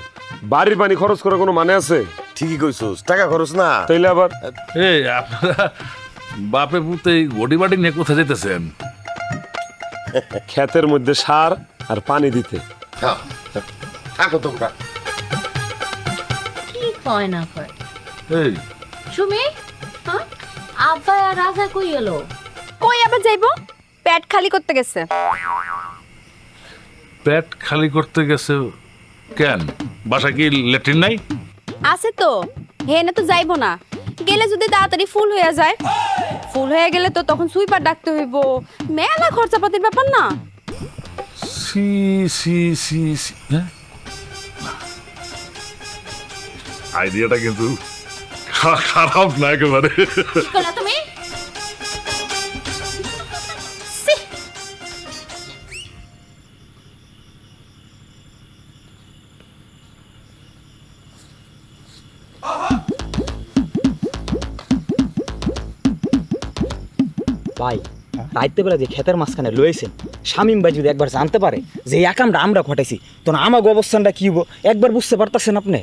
বাড়ির পানি খরচ করে কোনো মানে আছে? ঠিকই কইছস, টাকা খরচ না। তাইলে আবার এই আপনারা বাপে পুতে গড়ি বাড়ি নিয়ে কোথায় যেতেছেন? ক্ষেতের মধ্যে সার আর পানি দিতে। হ্যাঁ, থাকো তোমরা। কি কয় না কয়? এই সুমি, হ্যাঁ, আব্বা আর রাজা কই এলো? কই আবার যাইবো? পেট খালি করতে গেছে। পেট খালি করতে গেছে কেন? বাসায় কি ল্যাট্রিন নাই? আছে তো, হেনে তো যাইবো না। গেলে যদি তাড়াতাড়ি ফুল হয়ে যায়, ফুল হয়ে গেলে তো তখন সুইপার ডাকতে হইব, মেলা খরচাপাতির ব্যাপার না? সি সি সি সি, হ্যাঁ, আইডিয়াটা কিন্তু খারাপ না একেবারে। কি করলা তুমি? ভাই, রাইতে বেলা যে ক্ষেতের মাঝখানে লয়েছেন, শামিম ভাই যদি একবার জানতে পারে যে এই একামটা আমরা ঘটাইছি, তখন আমাকে অবস্থানটা কি হবো একবার বুঝতে পারতেছেন আপনি?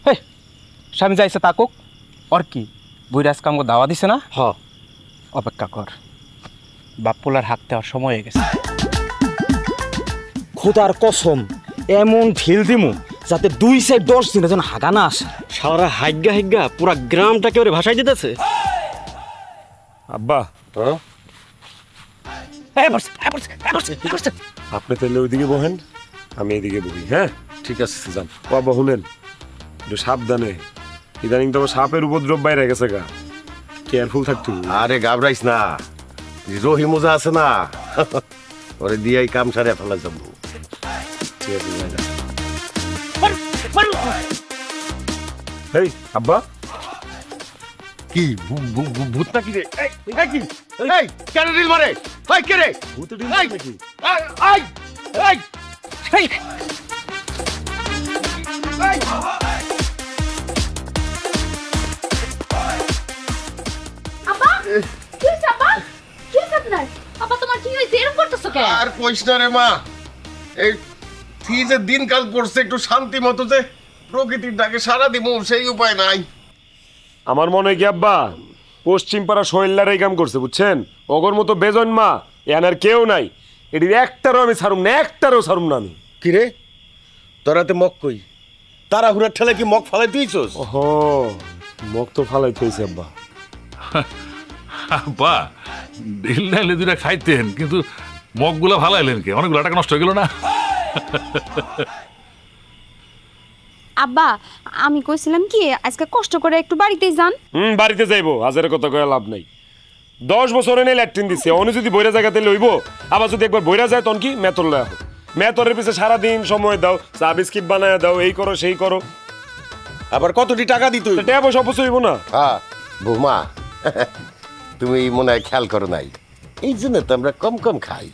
হ্যাঁ, স্বামী যাইছে তাকুক, ওর কি বুইরাজ কামকে দাওয়া দিছে না? হ, অপেক্ষা কর, বাপ্পুলার হাত দেওয়ার সময় হয়ে গেছে। খোদার কসম এমন ঢিল দিমু যাতে 2 সাইড 10 দিনে যেন হাগা না আসে। সারা হাইগা হাইগা পুরা গ্রামটাকে ওরে ভাসাই দিতেছে। আব্বা, আপনি তাহলে ওইদিকে বহেন, আমি এইদিকে বহি। হ্যাঁ ঠিক আছে যান। বাবা শুনেন, একটু সাবধানে, ইদানিং তো সাপের উপদ্রব বাইরে গেছে গা, কেয়ারফুল থাকতে হবে। আরে ঘাবড়াইস না, রহিমুজা আছে না, ওরে দিয়াই কাম সারে ফেলা যাবো। ঠিক আছে, যাই না। এই আব্বা, কি ভূত নাকি রে? এই কি? এই কেন রিল মারে? এই কে রে? ভূত নাকি? এই এই এই আব্বা, কি হইছে আব্বা? কি হইছে আপনার? আব্বা তোমার কি হইছে? এরকম করতেছো কেন? আর কইস না রে মা, এই তুই যে দিনকাল পড়ছে একটু শান্তি মতো যে প্রকৃতির ডাকে সারা দিব সেই উপায় নাই। আমার মনে হয় কি আব্বা, পশ্চিম পাড়া সোহেল্লার এই কাম করছে, বুঝছেন? অগর মতো বেজন মা এনার কেউ নাই। এটির একটারও আমি ছাড়ুম না, একটারও ছাড়ুম না আমি। কি রে, তোরাতে মগ কই? তারা হুড়ার ঠেলে কি মগ ফালাই দিয়েছস? ওহো, মগ তো ফালাই থইছে আব্বা। বা ঢিল নাইলে দুটা খাইতেন, কিন্তু মগগুলা ভালো এলেন কে? অনেকগুলো টাকা নষ্ট হয়ে গেল না? আব্বা, আমি কইছিলাম কি আজকে কষ্ট করে একটু বাড়িতেই যান। বাড়িতে যাইবো, হাজারের কথা কয়ে লাভ নাই। 10 বছর এনে ল্যাট্রিন দিছে, অন্য যদি বইরা জায়গাতে লইব, আবার যদি একবার বইরা যায় তখন কি মেতর লয়া হোক। মেতরের পিছে সারাদিন সময় দাও, চা বিস্কিট বানায় দাও, এই করো সেই করো, আবার কতটি টাকা দিত? টাকা পয়সা অপচয় হইব না? হ্যাঁ বৌমা, তুমি মনে হয় খেয়াল করো নাই, এই জন্য তো আমরা কম কম খাই।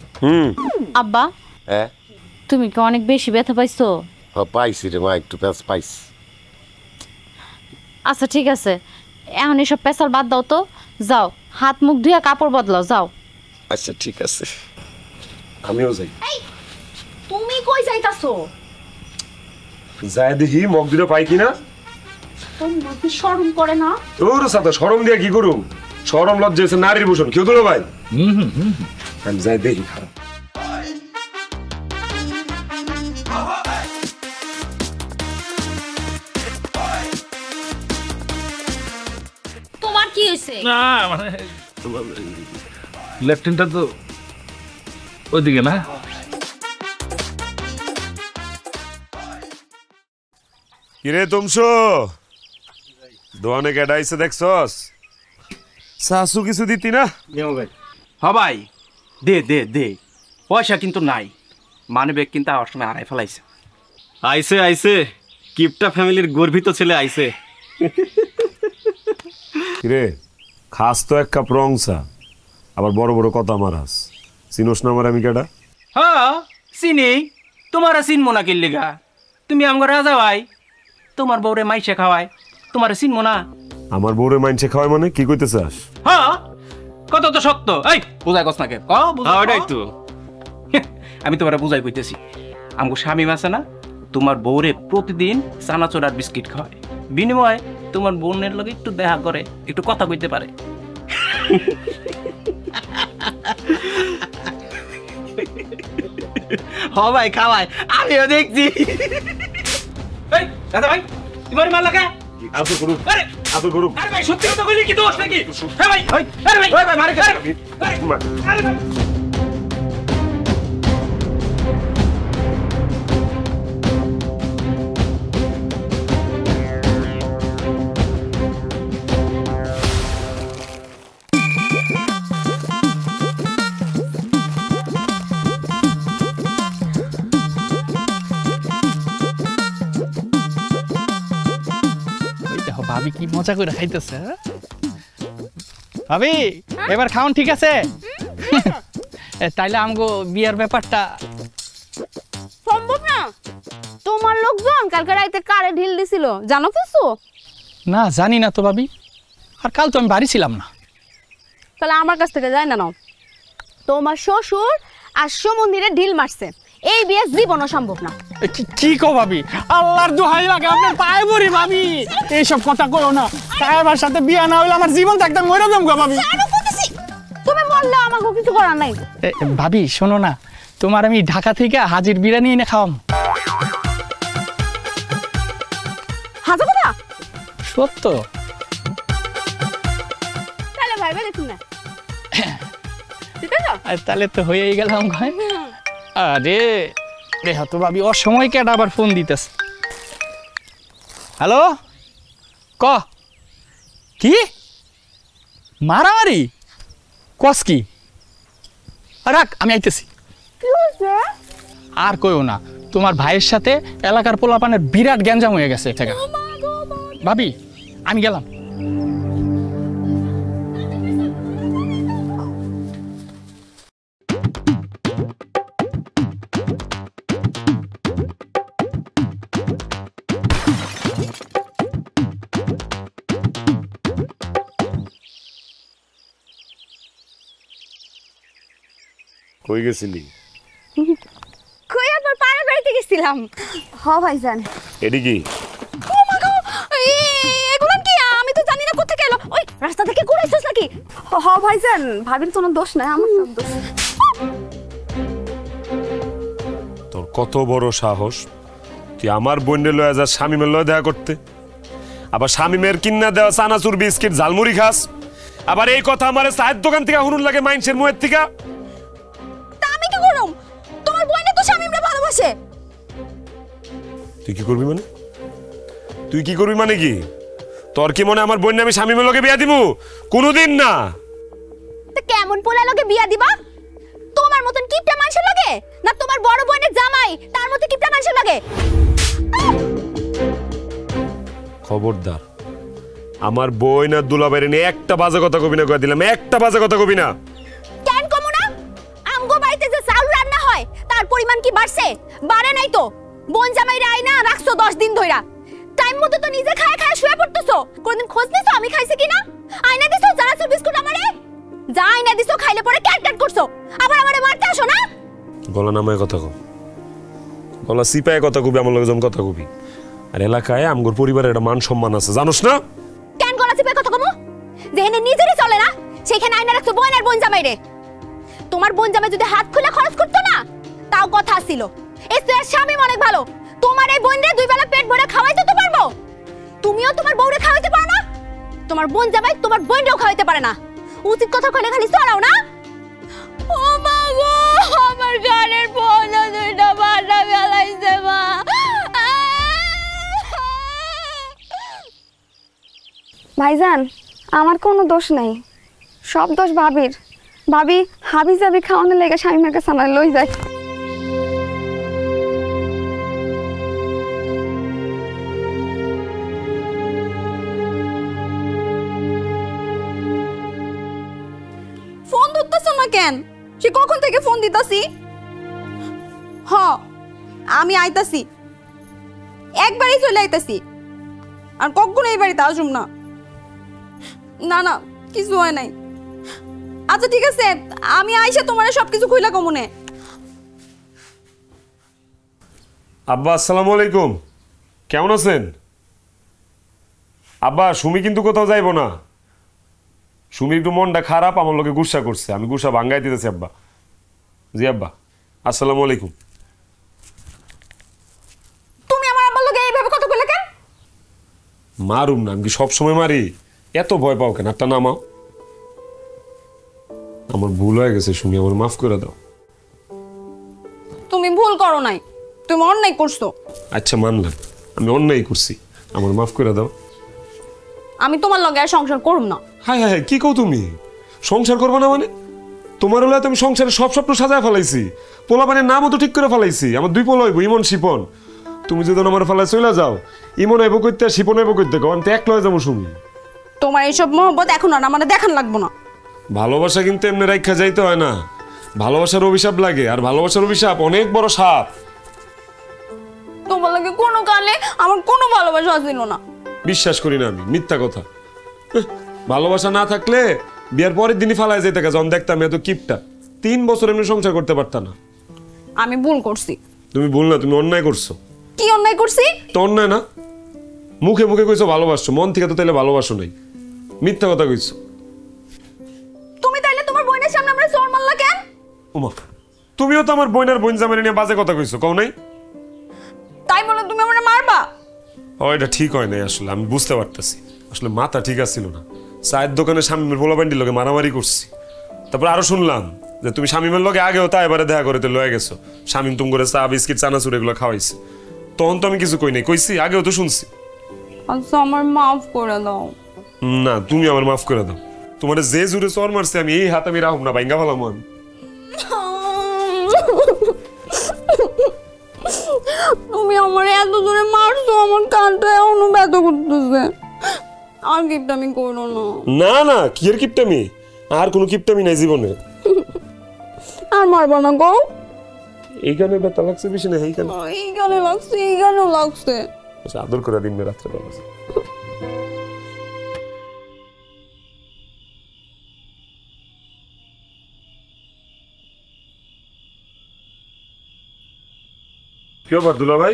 আব্বা, হ্যাঁ তুমি কি অনেক বেশি ব্যথা পাইছো? পাইছি রে মা, একটু প্যাঁচ পাইছি। আচ্ছা ঠিক আছে, এখন এসব পেশাল বাদ দাও তো, যাও হাত মুখ ধুয়ে কাপড় বদলাও, যাও। আচ্ছা ঠিক আছে, আমিও যাই। তুমি কই যাইতাছো? যায় দেখি মগ দুটো পাই কিনা। তোমার কি শরম করে না? তোর সাথে শরম দিয়ে কি করুম? শরম লজ্জা হচ্ছে নারীর ভূষণ, কেউ দিল ভাই? আমি যাই দেখি। খারাপ হয়েছে? না মানে লেফটেন্টটা তো ওইদিকে না। কিরে তুমশো দোয়ানে কেডাইছে দেখছস? শাশু কিছু দিতি না? হ ভাই, দে দে দে, পয়সা কিন্তু নাই, মানে ব্যাগ কিন্তু আমার সময় হারাই ফেলাইছে। আইছে আইছে, কিপটা ফ্যামিলির গর্বিত ছেলে আইছে। কিরে খাস তো এক কাপ রং চা, আবার বড় বড় কথা মারাস। চিনোস না আমার আমি কেডা? হ্যাঁ চিনি, তোমার চিনমো না কিল্লিগা? তুমি আমার রাজা ভাই, তোমার বউরে মাইসে খাওয়াই, তোমার চিনমো না? আমার বউরে মাইনছে খাওয়াই মানে কি কইতে চাস? হ্যাঁ কত তো সত্য, এই বুঝাই কস না কে? ওটাই তো আমি তোমার বুঝাই কইতেছি। আমগো স্বামী আছে না, তোমার বউরে প্রতিদিন চানাচুর আর বিস্কিট খাওয়ায়, বিনিময়ে তোমার বোনের লগে একটু দেখা করে, একটু কথা কইতে পারে। হ ভাই খাওয়াই, আমিও দেখছি। এই দাদা ভাই, তোমার মাল লাগা আসো করু আরে আসো করু। আরে ভাই সত্যি কথা কইলি কি দোষ নাকি? হ্যাঁ ভাই, আরে ভাই, ওই ভাই মারে আরে ভাই। ভাবি কি মজা করে খাইতেছে। ভাবি এবার খাওন ঠিক আছে? তাইলে আমগো বিয়ার ব্যাপারটা সম্ভব না। তোমার লোকজন কালকে রাইতে কারে ঢিল দিছিল জানো কিছু? না জানি না তো ভাবি, আর কাল তো আমি বাড়ি ছিলাম না। তাহলে আমার কাছ থেকে যায় না নাও। তোমার শ্বশুর আর সমন্দিরে ঢিল মারছে, এই বিয়ে জীবনও সম্ভব না। কি কো ভাবি, আল্লাহর দোহাই লাগে আপনার পায়ে পড়ি ভাবি, এইসব কথা কইও না। সাহেবের সাথে বিয়া না হইলে আমার জীবন থাকতে মরে যাম গো ভাবি। তুমি বললে আমাকে কিছু করার নাই। ভাবি শোনো না, তোমার আমি ঢাকা থেকে হাজির বিরিয়ানি এনে খাওয়াম। হাজার কথা সত্য? তাহলে ভাইবে দেখুন না, ঠিক আছে? তাহলে তো হয়েই গেলাম। আরে রে হতো ভাবি, অসময় কেটে আবার ফোন দিতেছে। হ্যালো, ক কি মারামারি কস কি? রাখ আমি আইতেছি। আর কইও না, তোমার ভাইয়ের সাথে এলাকার পোলাপানের বিরাট গ্যাঞ্জাম হয়ে গেছে। ভাবি আমি গেলাম। কই গেছিলি? কই আবার পাড়া বাড়িতে গেছিলাম। হ ভাইজান। এডি কি? ও মা গো, এগুলো কি? আমি তো জানি না কোথা থেকে এলো। ওই রাস্তা থেকে ঘুরাইছস নাকি? হ ভাইজান, ভাবির কোনো দোষ নাই, আমার সব দোষ। তোর কত বড় সাহস, তুই আমার বোনে লয়ে যা শামিমের লয়ে দেখা করতে, আবার শামিমের কিন্না দেওয়া চানাচুর বিস্কিট ঝালমুড়ি খাস, আবার এই কথা আমার চায়ের দোকান থেকে হুনুন লাগে মাইনসের মুয়ের থেকে। আমি কি করব? তোমার বোন তো শামিমরে ভালোবাসে। তুই কি করবি মানে? তুই কি করবি মানে কি? তোর কি মনে আমার বোন আমি শামিমের লগে বিয়া দিমু? কোনোদিন না। তো কেমন পোলা লগে বিয়া দিবা? তোমার মতন কিপটা মানুষের লগে, না তোমার বড় বোনের জামাই তার মতো কিপটা মানুষের লগে? খবরদার, আমার বই না দুলাবাইরে নিয়ে একটা বাজে কথা কবি না, কয়ে দিলাম একটা বাজে কথা কবি না। কেন কমু না? আমগো বাড়িতে যে চাউল রান্না হয় তার পরিমাণ কি বাড়ছে? বাড়ে নাই তো। বোন জামাইরা আইনা রাখছো 10 দিন ধইরা, টাইম মতো তো নিজে খায় খায় শুয়ে পড়তেছো। কোনদিন খোঁজ নিছো আমি খাইছি কিনা? আইনা দিছো জানাছো বিস্কুট আমারে, যা আইনা দিছো খাইলে পরে ক্যাট ক্যাট করছো, আবার আমারে মারতে আসো না। গলা নামায় কথা কও, গলা সিপায় কথা কবি, আমার লগে যখন কথা কবি। আর এলাকায় আমগোর পরিবারের একটা মান সম্মান আছে, জানোস না? কেন গলা চিপে কথা কমু? যেখানে নিজেরই চলে না সেখানে আইনা রাখছো বোন আর বোন জামাইরে। তোমার বোন জামাই যদি হাত খুলে খরচ করতো না তাও কথা ছিল। এর স্বামী অনেক ভালো, তোমার এই বোনরে দুই বেলা পেট ভরে খাওয়াইতে তো পারবো। তুমিও তোমার বউরে খাওয়াইতে পারো না? তোমার তোমার বোন জামাই তোমার বোনটাও খাওয়াইতে পারে না। উচিত কথা কইলে খালি চড়াও না। ও মা গো, আমার গানের বোন দুইটা বাটা ফেলাইছে মা। ভাইজান, আমার কোনো দোষ নাই, সব দোষ ভাবির। ভাবি হাবি জাবি খাওয়ানোর লেগে স্বামীর কাছে আমার লই যায়। ফোন ধরতেছ না কেন? সে কখন থেকে ফোন দিতাছি। হ, আমি আইতাছি, একবারই চলে আইতাছি, আর কখনো এই বাড়িতে আসুম না। না না, কিছু হয় নাই। আচ্ছা ঠিক আছে, আমি আইসা তোমার সবকিছু খুইলা কমনে। আব্বা আসসালামু আলাইকুম, কেমন আছেন? আব্বা সুমি কিন্তু কোথাও যাইব না। সুমির একটু মনটা খারাপ, আমার লোকে গুসা করছে, আমি গুসা ভাঙ্গাই দিতেছি আব্বা। জি আব্বা, আসসালামু আলাইকুম। তুমি আমার আব্বার লগে এইভাবে কথা কইলে কেন? মারুম না, আমি কি সবসময় মারি? এত ভয় পাও কেন? একটা নামাও। আমার ভুল হয়ে গেছে সুমি, আমার মাফ করে দাও। তুমি ভুল করো নাই, তুমি অন্যায় করছো। আচ্ছা মানলাম, আমি অন্যায় করছি, আমার মাফ করে দাও। আমি তোমার লগে আর সংসার করব না। হায় হায় হায়, কি কও তুমি? সংসার করবো না মানে? তোমার হলে তুমি সংসারের সব স্বপ্ন সাজায় ফেলাইছি, পোলাপানের নামও তো ঠিক করে ফেলাইছি। আমার দুই পোলা হইব, ইমন শিপন। তুমি যদি আমার ফেলায় চলে যাও, ইমন আইব করতে আর শিপন আইব করতে, আমি তো এক লয়ে যাবো সুমি। তোমার এইসব মহব্বত এখন আর আমার দেখান লাগবো না। ভালোবাসা কিন্তু এমনি রাখা যাইতে হয় না, ভালোবাসার অভিশাপ লাগে, আর ভালোবাসার অভিশাপ অনেক বড় সাপ। তোমার লগে কোনো কালে আমার কোনো ভালোবাসা ছিল না। বিশ্বাস করি না আমি, মিথ্যা কথা। ভালোবাসা না থাকলে বিয়ার পরের দিনই ফালায় যেতে গেছে, যখন দেখতাম এত কিপটা 3 বছর এমনি সংসার করতে পারতা না। আমি ভুল করছি। তুমি ভুল না, তুমি অন্যায় করছো। কি অন্যায় করছি? তো অন্যায় না, মুখে মুখে কইছো ভালোবাসছো, মন থেকে তো তাইলে ভালোবাসো নাই, মিথ্যা কথা কইছো। তুমি তাইলে তোমার বোনের সামনে আমরা চোর মারলা কেন? ওমা, তুমিও তো আমার বোনের বোন জামাই নিয়ে বাজে কথা কইছো, কও নাই? তাই বলে তুমি আমারে মারবা? ও এটা ঠিক হয় নাই, আসলে আমি বুঝতে পারতেছি, আসলে মাথা ঠিক আছিল না। চায়ের দোকানে স্বামীমের পোলাপান্ডির লগে মারামারি করছি, তারপর আরো শুনলাম যে তুমি স্বামীমের লগে আগেও তা এবারে দেখা করতে লয়ে গেছো, স্বামীম তুমি করে চা বিস্কিট চানাচুর এগুলো খাওয়াইছে। তখন তো আমি কিছু কই নাই, কইছি আগেও তো শুনছি। আচ্ছা আমার মাফ করে দাও। না, তুমি আমার মাফ করে দাও। তোমার যে জোরে চর মারছে, আমি এই হাত আমি রাখুম না, ভাঙ্গা ফেলাম আমি। তুমি আমার এত জোরে মারছো, আমার কানটা এখনো ব্যথা করতেছে। আর কিপটামি করো না। না না, কি এর কিপটামি? আর কোনো কিপটামি নাই জীবনে। আর মারবা না গো। এইখানে ব্যথা লাগছে বেশি না, এইখানে এইখানে লাগছে, এইখানেও লাগছে। আদর করে দিন রাত্রে বেলা। কি ব্যাপার দুলা ভাই,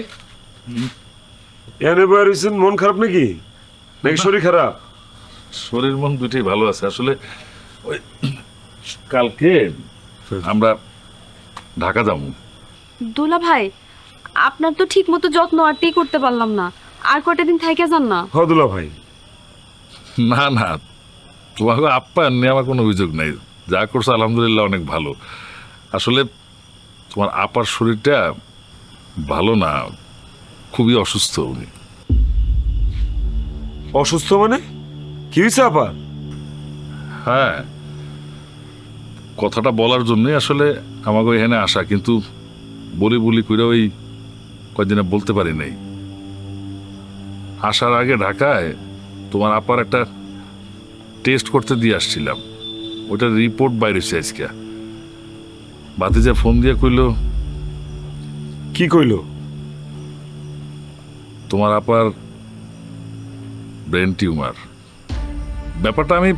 এনে বয়ে রয়েছেন? মন খারাপ নাকি, নাকি শরীর খারাপ? শরীর মন দুইটাই ভালো আছে। আসলে ওই কালকে আমরা ঢাকা যাবো। দুলা ভাই, আপনার তো ঠিক মতো যত্ন আরটি করতে পারলাম না, আর কয়টা দিন থেকে যান না। হ দুলা ভাই। না না, তোমাকে আপ্যায়ন নিয়ে আমার কোনো অভিযোগ নেই, যা করছো আলহামদুলিল্লাহ অনেক ভালো। আসলে তোমার আপার শরীরটা ভালো না, খুবই অসুস্থ উনি। অসুস্থ মানে কি হয়েছে আপার? হ্যাঁ, কথাটা বলার জন্যই আসলে আমাকে এখানে আসা, কিন্তু বলি কইরা ওই কয়েকদিনে বলতে পারি নাই। আসার আগে ঢাকায় তোমার আপার একটা টেস্ট করতে দিয়ে আসছিলাম, ওইটার রিপোর্ট বাইরেছে আজকে। ভাতিজা ফোন দিয়ে কইল। কি কইল? তোমার আপার ব্রেন টিউমার। ব্যাপারটা আমি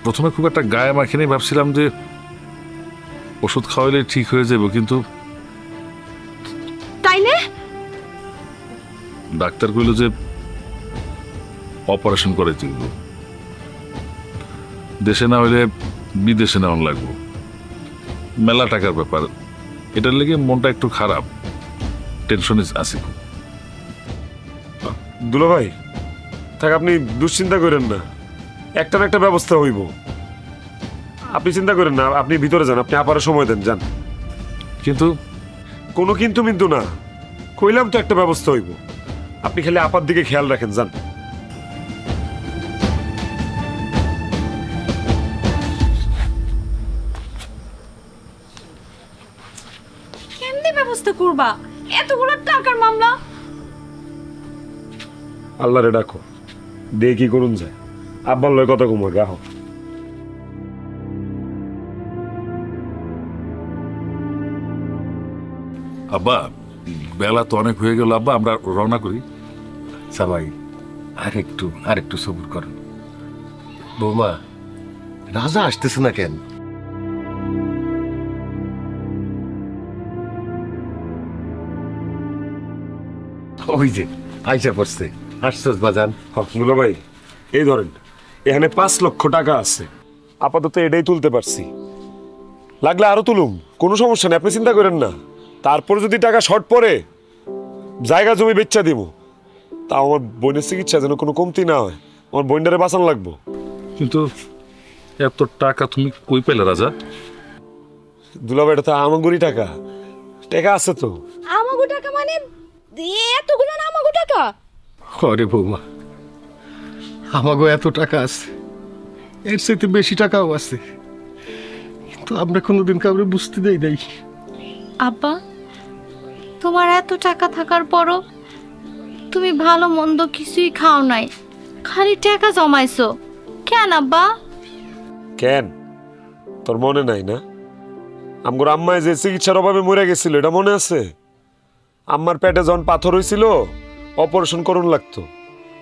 প্রথমে খুব একটা গায়ে মাখিনি, ভাবছিলাম যে ওষুধ খাওয়াইলে ঠিক হয়ে যাবে, কিন্তু তাইলে ডাক্তার কইল যে অপারেশন করে তুলব, দেশে না হইলে বিদেশে নেওয়ান লাগবো, মেলা টাকার ব্যাপার। এটার লেগে মনটা একটু খারাপ, টেনশনে আছি খুব। দুলা ভাই থাক, আপনি দুশ্চিন্তা করেন না, একটা না একটা ব্যবস্থা হইব। আপনি চিন্তা করেন না, আপনি ভিতরে যান, আপনি আপারে সময় দেন, যান। কিন্তু কোনো কিন্তু মিন্তু না, কইলাম তো একটা ব্যবস্থা হইব। আপনি খালি আপার দিকে খেয়াল রাখেন, যান। কেমনে ব্যবস্থা করবা? এতগুলো টাকার মামলা। আল্লাহরে ডাকো, দিয়ে কি করুন যায়। আব্বার লয় কথা কমো, রাখো। আব্বা, বেলা তো অনেক হয়ে গেল আব্বা, আমরা রওনা করি। সবাই আরেকটু সবুর করুন। বৌমা, রাজা আসতেছে না কেন? ওই যে আইসা পড়ছে। আসছস বাজান? দুলা ভাই, এই ধরেন, এখানে 5 লক্ষ টাকা আছে। আপাতত এটাই তুলতে পারছি, লাগলে আরো তুলুম, কোনো সমস্যা নেই, আপনি চিন্তা করেন না। তারপর যদি টাকা শর্ট পড়ে, জায়গা জমি বেচা দিব। তা আমার বোনের চিকিৎসা যেন কোনো কমতি না হয়, আমার বোনটারে বাঁচান লাগবো। কিন্তু এত টাকা তুমি কই পেলে রাজা? দুলা ভাই, এটা তো আমাগরি টাকা, টাকা আছে তো। আমাগো টাকা মানে এতগুলো না আমাগো টাকা? আরে বৌমা, আমাগো এত টাকা আছে, এর চাইতে বেশি টাকাও আছে, কিন্তু আমরা কোনোদিন কাউরে বুঝতে দেই নাই। আব্বা, তোমার এত টাকা থাকার পরও তুমি ভালো মন্দ কিছুই খাও নাই, খালি টাকা জমাইছো কেন আব্বা? কেন তোর মনে নাই না? আমগোর আম্মায় যে চিকিৎসার অভাবে মরে গেছিল, এটা মনে আছে? আম্মার পেটে যখন পাথর হয়েছিল, অপারেশন করুন লাগতো।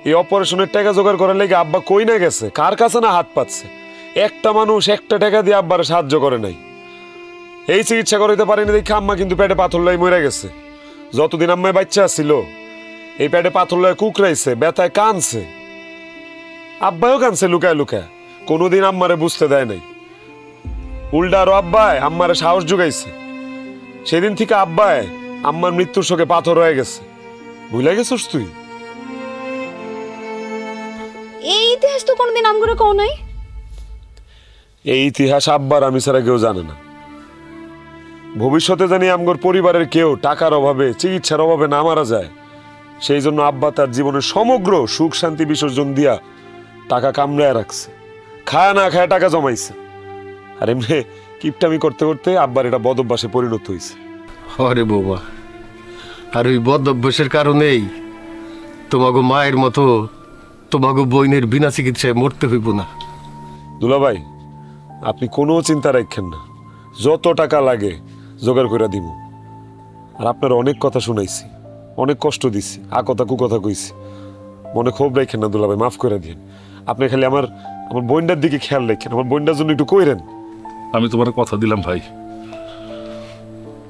এই অপারেশনের টাকা জোগাড় করার লেগে আব্বা কই না গেছে, কার কাছে না হাত পাচ্ছে। একটা মানুষ একটা টাকা দিয়ে আব্বার সাহায্য করে নাই। এই চিকিৎসা করাইতে পারেনি দেখে আম্মা কিন্তু পেটে পাথর লাই মরে গেছে। যতদিন আম্মায় বাচ্চা ছিল, এই পেটে পাথর লাই কুকরাইছে, ব্যথায় কানছে। আব্বাও কানছে লুকায় লুকায়, কোনোদিন আম্মারে বুঝতে দেয় নাই। উল্টা আরো আব্বায় আম্মারে সাহস জোগাইছে। সেদিন থেকে আব্বায় আম্মার মৃত্যুর শোকে পাথর হয়ে গেছে। ভুলে গেছিস তুই? এই ইতিহাস তো কোনোদিন আমগুলো কও নাই। এই ইতিহাস আব্বার আমি ছাড়া কেউ জানে না। ভবিষ্যতে জানি আমগোর পরিবারের কেউ টাকার অভাবে, চিকিৎসার অভাবে না মারা যায়, সেই জন্য আব্বা তার জীবনের সমগ্র সুখ শান্তি বিসর্জন দিয়া টাকা কামড়ায় রাখছে, খায় না খায় টাকা জমাইছে। আর এমনি কিপটামি করতে করতে আব্বার এটা বদ অভ্যাসে পরিণত হয়েছে। আরে বৌমা, আর ওই বদ অভ্যাসের কারণেই তোমাগো মায়ের মতো তোমাগো বইনের বিনা চিকিৎসায় মরতে হইব না। দুলাভাই, আপনি কোনো চিন্তা রাখেন না, যত টাকা লাগে জোগাড় করে দিব। আর আপনার অনেক কথা শুনাইছি, অনেক কষ্ট দিছি, কথা কুকথা কইছি, মনে ক্ষোভ রাখেন না দুলাভাই, মাফ করে দিন। আপনি খালি আমার বোনটার দিকে খেয়াল রাখেন, আমার বোনটার জন্য একটু কইরেন। আমি তোমার কথা দিলাম ভাই,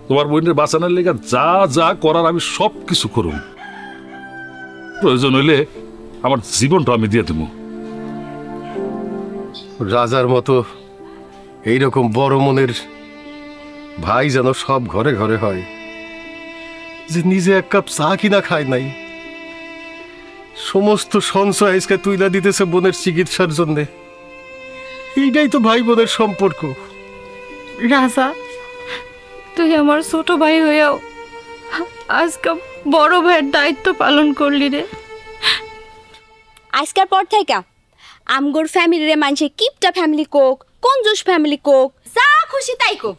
তোমার বোনের বাঁচানোর লেগে যা যা করার আমি সব কিছু করুম। প্রয়োজন হইলে আমার জীবনটা আমি দিয়ে দেবো। রাজার মতো এইরকম বড় মনের ভাই যেন সব ঘরে ঘরে হয়, যে নিজে এক কাপ চা কিনা খায় নাই, সমস্ত সঞ্চয় আজকে তুইলা দিতেছে বোনের চিকিৎসার জন্যে। এইটাই তো ভাই বোনের সম্পর্ক। রাজা, তুই আমার ছোট ভাই হইয়াও আজকে বড় ভাইয়ের দায়িত্ব পালন করলি রে। আজকের পর থেকে আমগোর ফ্যামিলিরে মানুষে কিপটা ফ্যামিলি কোক, কঞ্জুস ফ্যামিলি কোক, যা খুশি তাই কোক,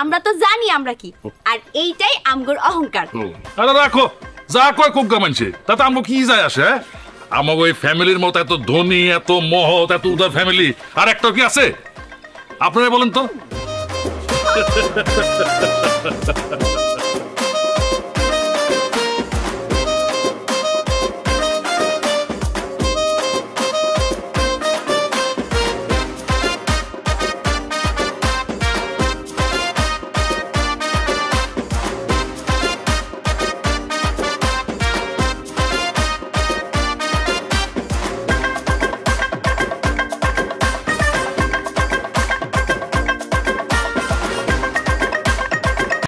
আমরা তো জানি আমরা কি। আর এইটাই আমগোর অহংকার। আরে রাখো, যা কয় কোগ্গা মানছে, তাতে আমগো কি যায় আসে? আমাকে ওই ফ্যামিলির মতো এত ধনী, এত মহৎ, এত উদার ফ্যামিলি আর একটা কি আছে? আপনারা বলেন তো।